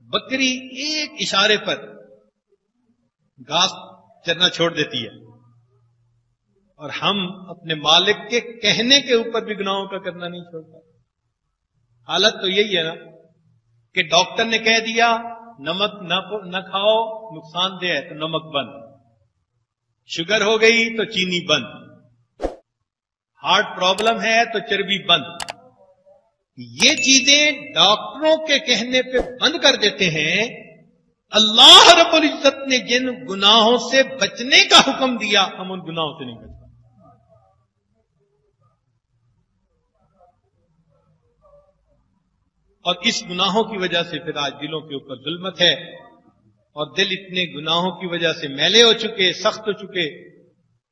بکری ایک اشارے پر گھاس چرنا چھوڑ دیتی ہے، اور ہم اپنے مالک کے کہنے کے اوپر بھی گناہوں کا کرنا نہیں چھوڑتا۔ حالت تو یہی ہے نا کہ ڈاکٹر نے کہہ دیا نمک نہ کھاؤ، نقصان دہ ہے، تو نمک بند، شوگر ہو گئی تو چینی بند، ہارٹ پرابلم ہے تو چربی بند۔ یہ چیزیں ڈاکٹروں کے کہنے پہ بند کر دیتے ہیں۔ اللہ رب العزت نے جن گناہوں سے بچنے کا حکم دیا ہم ان گناہوں سے نہیں بچ۔ اور اس گناہوں کی وجہ سے پھر آج دلوں کے اوپر ظلمت ہے، اور دل اتنے گناہوں کی وجہ سے میلے ہو چکے، سخت ہو چکے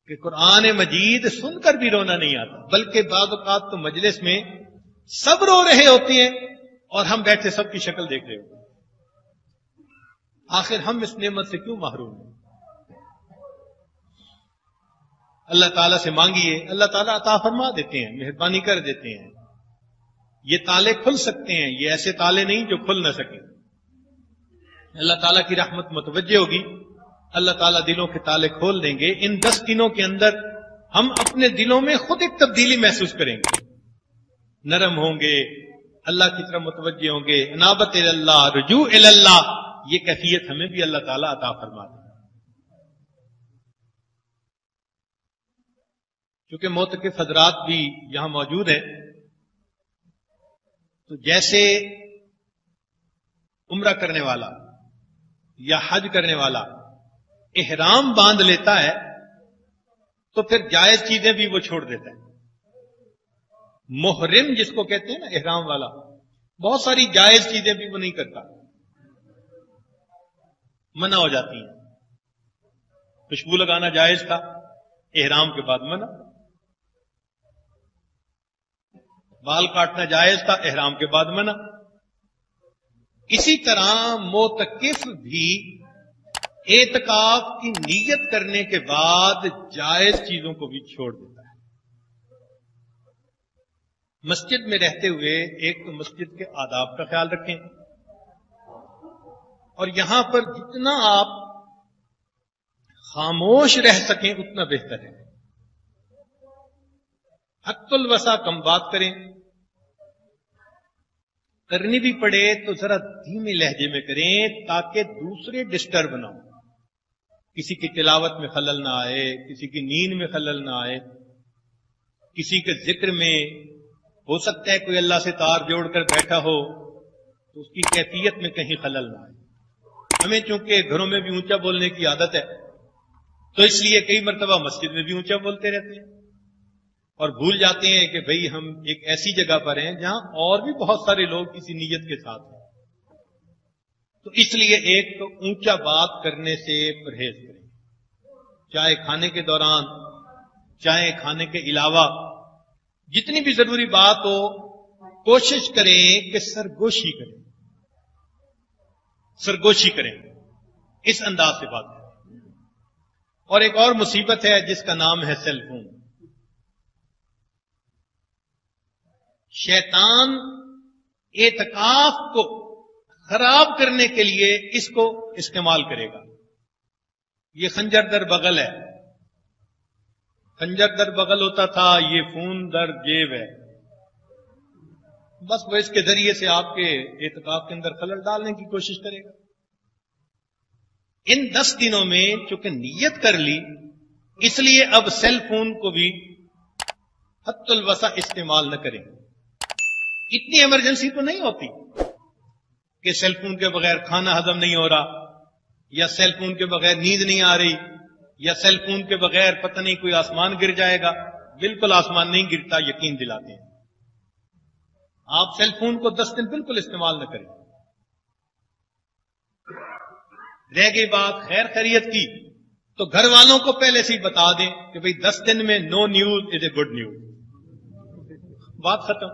کہ قرآن مجید سن کر بھی رونا نہیں آتا، بلکہ بعض اوقات تو مجلس میں سب رو رہے ہوتے ہیں اور ہم بیٹھے سب کی شکل دیکھ رہے ہوتے ہیں۔ آخر ہم اس نعمت سے کیوں محروم ہیں؟ اللہ تعالیٰ سے مانگیے، اللہ تعالیٰ عطا فرما دیتے ہیں، مہربانی کر دیتے ہیں۔ یہ تالے کھل سکتے ہیں، یہ ایسے تالے نہیں جو کھل نہ سکیں۔ اللہ تعالیٰ کی رحمت متوجہ ہوگی، اللہ تعالیٰ دلوں کے تالے کھول دیں گے۔ ان 10 دنوں کے اندر ہم اپنے دلوں میں خود ایک تبدیلی محسوس کریں گے، نرم ہوں گے، اللہ کی طرف متوجہ ہوں گے، انابت اللہ، رجوع اللہ، یہ کیفیت ہمیں بھی اللہ تعالیٰ عطا فرما دے۔ چونکہ معتکف حضرات بھی یہاں موجود ہیں، تو جیسے عمرہ کرنے والا یا حج کرنے والا احرام باندھ لیتا ہے تو پھر جائز چیزیں بھی وہ چھوڑ دیتا ہے۔ محرم جس کو کہتے ہیں نا، احرام والا، بہت ساری جائز چیزیں بھی وہ نہیں کرتا، منع ہو جاتی ہیں۔ خوشبو لگانا جائز تھا، احرام کے بعد منع۔ بال کاٹنا جائز تھا، احرام کے بعد منع۔ اسی طرح معتکف بھی اعتکاف کی نیت کرنے کے بعد جائز چیزوں کو بھی چھوڑ دیتا ہے۔ مسجد میں رہتے ہوئے ایک تو مسجد کے آداب کا خیال رکھیں، اور یہاں پر جتنا آپ خاموش رہ سکیں اتنا بہتر ہے۔ حق الوسع کم بات کریں، کرنی بھی پڑے تو ذرا دھیمے لہجے میں کریں تاکہ دوسرے ڈسٹرب نہ ہو، کسی کی تلاوت میں خلل نہ آئے، کسی کی نیند میں خلل نہ آئے، کسی کے ذکر میں ہو سکتا ہے کوئی اللہ سے تار جوڑ کر بیٹھا ہو تو اس کی کیفیت میں کہیں خلل نہ آئے۔ ہمیں چونکہ گھروں میں بھی اونچا بولنے کی عادت ہے تو اس لیے کئی مرتبہ مسجد میں بھی اونچا بولتے رہتے ہیں، اور بھول جاتے ہیں کہ بھئی ہم ایک ایسی جگہ پر ہیں جہاں اور بھی بہت سارے لوگ کسی نیت کے ساتھ ہیں۔ تو اس لیے ایک تو اونچا بات کرنے سے پرہیز کریں، چاہے کھانے کے دوران، چاہے کھانے کے علاوہ، جتنی بھی ضروری بات ہو کوشش کریں کہ سرگوشی کریں، سرگوشی کریں، اس انداز سے بات کریں۔ اور ایک اور مصیبت ہے جس کا نام ہے سیل فون۔ شیطان اعتکاف کو خراب کرنے کے لیے اس کو استعمال کرے گا۔ یہ خنجر در بغل ہے، خنجر در بغل ہوتا تھا، یہ فون در جیب ہے۔ بس وہ اس کے ذریعے سے آپ کے اعتکاف کے اندر خلل ڈالنے کی کوشش کرے گا۔ ان 10 دنوں میں چونکہ نیت کر لی، اس لیے اب سیل فون کو بھی حد الوسع استعمال نہ کریں۔ اتنی ایمرجنسی تو نہیں ہوتی کہ سیل فون کے بغیر کھانا ہضم نہیں ہو رہا، یا سیل فون کے بغیر نیند نہیں آ رہی، یا سیل فون کے بغیر پتہ نہیں کوئی آسمان گر جائے گا۔ بالکل آسمان نہیں گرتا، یقین دلاتے ہیں۔ آپ سیل فون کو 10 دن بالکل استعمال نہ کریں۔ رہ گئی بات خیر خیریت کی، تو گھر والوں کو پہلے سے ہی بتا دیں کہ بھئی 10 دن میں no news is a good news, بات ختم۔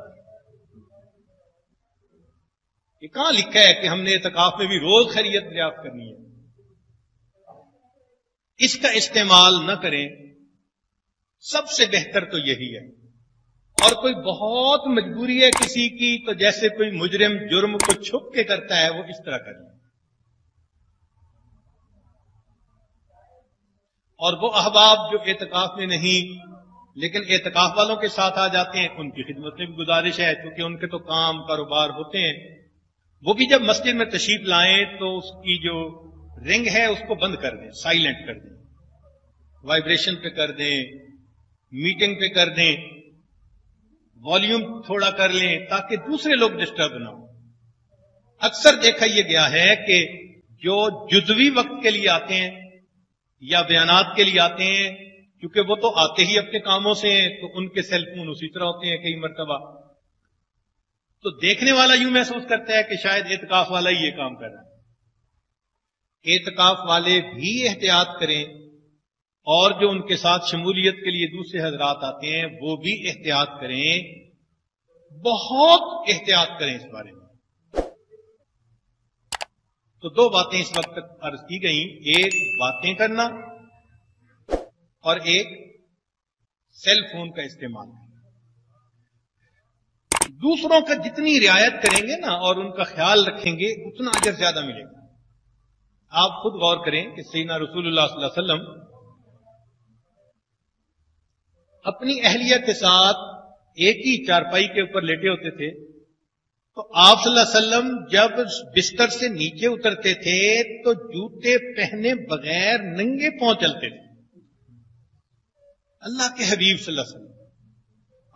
یہ کہاں لکھا ہے کہ ہم نے اعتکاف میں بھی روز خیریت دریافت کرنی ہے؟ اس کا استعمال نہ کریں، سب سے بہتر تو یہی ہے۔ اور کوئی بہت مجبوری ہے کسی کی تو جیسے کوئی مجرم جرم کو چھپ کے کرتا ہے وہ اس طرح کر لے. اور وہ احباب جو اعتکاف میں نہیں لیکن اعتکاف والوں کے ساتھ آ جاتے ہیں، ان کی خدمت میں بھی گزارش ہے، کیونکہ ان کے تو کام کاروبار ہوتے ہیں، وہ بھی جب مسجد میں تشریف لائیں تو اس کی جو رنگ ہے اس کو بند کر دیں، سائلنٹ کر دیں، وائبریشن پہ کر دیں، میٹنگ پہ کر دیں، والیوم تھوڑا کر لیں تاکہ دوسرے لوگ ڈسٹرب نہ ہوں. اکثر دیکھا یہ گیا ہے کہ جو جزوی وقت کے لیے آتے ہیں یا بیانات کے لیے آتے ہیں، کیونکہ وہ تو آتے ہی اپنے کاموں سے ہیں تو ان کے سیل فون اسی طرح ہوتے ہیں کئی مرتبہ، تو دیکھنے والا یوں محسوس کرتا ہے کہ شاید اعتکاف والا ہی یہ کام کر رہا ہے. اعتکاف والے بھی احتیاط کریں اور جو ان کے ساتھ شمولیت کے لیے دوسرے حضرات آتے ہیں وہ بھی احتیاط کریں، بہت احتیاط کریں اس بارے میں. تو دو باتیں اس وقت تک عرض کی گئیں، ایک باتیں کرنا اور ایک سیل فون کا استعمال. دوسروں کا جتنی رعایت کریں گے نا اور ان کا خیال رکھیں گے اتنا اجر زیادہ ملے گا. آپ خود غور کریں کہ سیدنا رسول اللہ صلی اللہ علیہ وسلم اپنی اہلیہ کے ساتھ ایک ہی چارپائی کے اوپر لیٹے ہوتے تھے تو آپ صلی اللہ علیہ وسلم جب بستر سے نیچے اترتے تھے تو جوتے پہنے بغیر ننگے پاؤں چلتے تھے. اللہ کے حبیب صلی اللہ علیہ وسلم.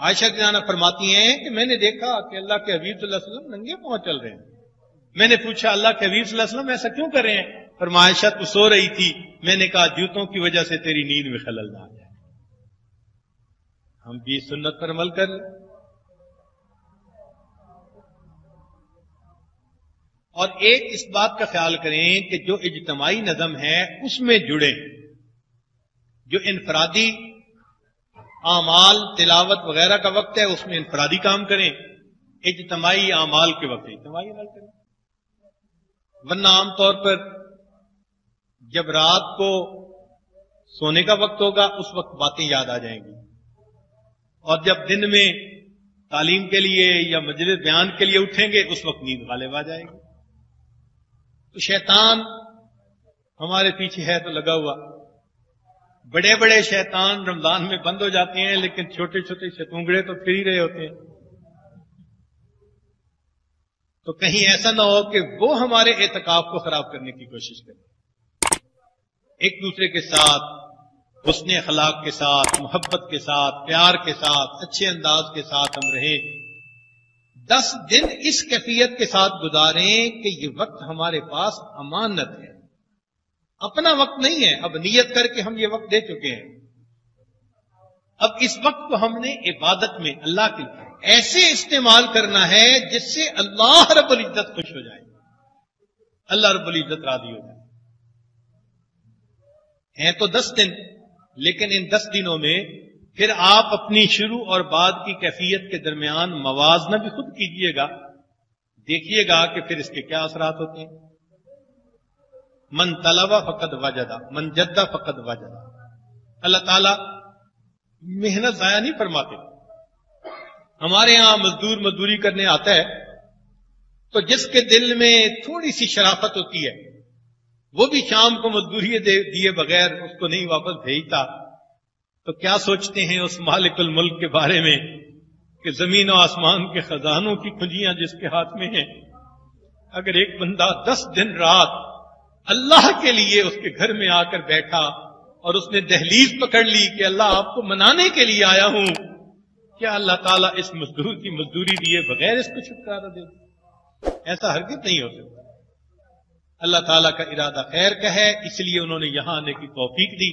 عائشہ جانہ فرماتی ہیں کہ میں نے دیکھا کہ اللہ کے حبیب صلی اللہ علیہ وسلم ننگے پاؤں چل رہے ہیں. میں نے پوچھا اللہ کے حبیب صلی اللہ علیہ وسلم ایسا کیوں کر رہے ہیں؟ فرمایا عائشہ تو سو رہی تھی، میں نے کہا جوتوں کی وجہ سے تیری نیند میں خلل نہ آ جائے. ہم بھی سنت پر عمل کر لیں. اور ایک اس بات کا خیال کریں کہ جو اجتماعی نظم ہے اس میں جڑیں، جو انفرادی اعمال تلاوت وغیرہ کا وقت ہے اس میں انفرادی کام کریں، اجتماعی اعمال کے وقت اجتماعی عمل کریں. ورنہ عام طور پر جب رات کو سونے کا وقت ہوگا اس وقت باتیں یاد آ جائیں گی، اور جب دن میں تعلیم کے لیے یا مجلس بیان کے لیے اٹھیں گے اس وقت نیند غالب آ جائے گی. تو شیطان ہمارے پیچھے ہے تو لگا ہوا. بڑے بڑے شیطان رمضان میں بند ہو جاتے ہیں لیکن چھوٹے چھوٹے شتونگڑے تو پھر ہی رہے ہوتے ہیں. تو کہیں ایسا نہ ہو کہ وہ ہمارے اعتکاف کو خراب کرنے کی کوشش کریں. ایک دوسرے کے ساتھ حسن اخلاق کے ساتھ، محبت کے ساتھ، پیار کے ساتھ، اچھے انداز کے ساتھ ہم رہیں. 10 دن اس کیفیت کے ساتھ گزاریں کہ یہ وقت ہمارے پاس امانت ہے، اپنا وقت نہیں ہے. اب نیت کر کے ہم یہ وقت دے چکے ہیں، اب اس وقت کو ہم نے عبادت میں اللہ کے ایسے استعمال کرنا ہے جس سے اللہ رب العزت خوش ہو جائے، اللہ رب العزت راضی ہو جائے. ہیں تو 10 دن، لیکن ان 10 دنوں میں پھر آپ اپنی شروع اور بعد کی کیفیت کے درمیان موازنہ بھی خود کیجئے گا، دیکھیے گا کہ پھر اس کے کیا اثرات ہوتے ہیں. من طلب فقد وجد، من جد فقد وجد. اللہ تعالیٰ محنت ضائع نہیں فرماتے. ہمارے ہاں مزدور مزدوری کرنے آتا ہے تو جس کے دل میں تھوڑی سی شرافت ہوتی ہے وہ بھی شام کو مزدوری دیے بغیر اس کو نہیں واپس بھیجتا. تو کیا سوچتے ہیں اس مالک الملک کے بارے میں کہ زمین و آسمان کے خزانوں کی کنجیاں جس کے ہاتھ میں ہیں. اگر ایک بندہ 10 دن رات اللہ کے لیے اس کے گھر میں آ کر بیٹھا اور اس نے دہلیز پکڑ لی کہ اللہ آپ کو منانے کے لیے آیا ہوں، کیا اللہ تعالیٰ اس مزدور کی مزدوری دیے بغیر اس کو چھٹکارا دے؟ ایسا ہرگز نہیں ہو سکتا. اللہ تعالیٰ کا ارادہ خیر کا ہے، اس لیے انہوں نے یہاں آنے کی توفیق دی.